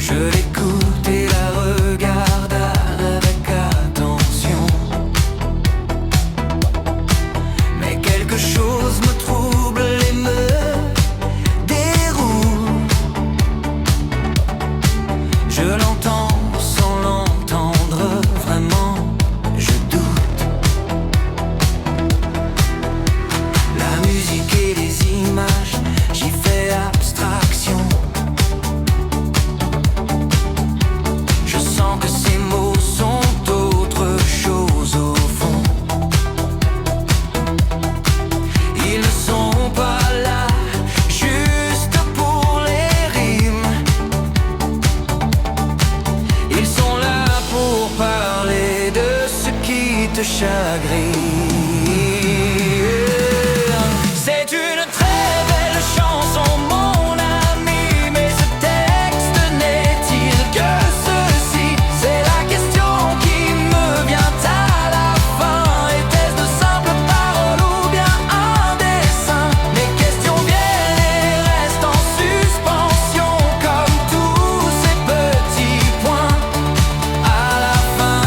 Je l'écoute et la regarde avec attention. Mais quelque chose me trouble et me déroule. Je l'entends sans l'entendre vraiment, je doute. La musique et les images, j'y fais abstraction. Je sens que ces mots sont autre chose au fond. Ils ne sont pas là juste pour les rimes. Ils sont là pour parler de ce qui te chagrine. C'est une très belle chanson, mon ami, mais ce texte n'est-il que ceci? C'est la question qui me vient à la fin. Était-ce de simples paroles ou bien un dessin? Mes questions viennent et restent en suspension, comme tous ces petits points à la fin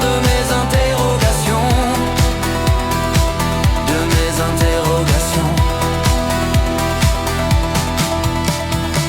de mes interrogations. De mes interrogations.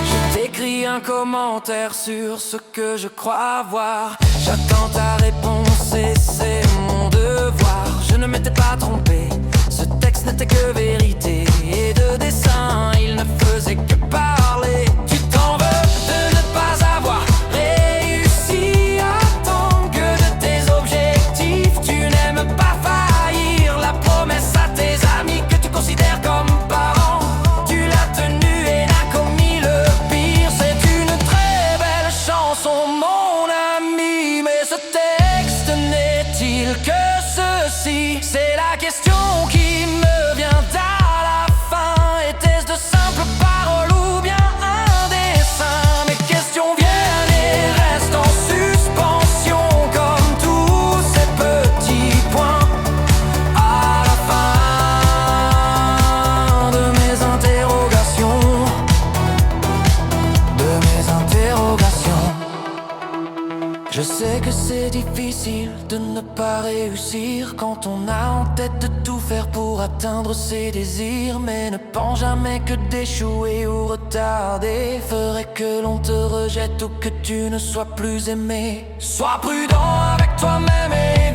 Je t'écris un commentaire sur ce que je crois voir. J'attends ta réponse et c'est mon devoir. Je ne m'étais pas trompé, ce texte n'était que vérité. Et de dessin, il ne faisait que parler. Tu t'en veux de ne pas avoir réussi à tant que de tes objectifs. Tu n'aimes pas faillir, la promesse à tes amis que tu considères comme parents. Tu l'as tenue et n'as commis le pire. C'est une très belle chanson, mon ami, mais ce texte n'est-il que ceci? C'est la question qui me vient à la fin. Était-ce de simples paroles ou bien un dessin? Mes questions viennent et restent en suspension, comme tous ces petits points à la fin de mes interrogations. De mes interrogations. Je sais que c'est difficile de ne pas réussir quand on a en tête de tout faire pour atteindre ses désirs. Mais ne pense jamais que d'échouer ou retarder ferait que l'on te rejette ou que tu ne sois plus aimé. Sois prudent avec toi-même et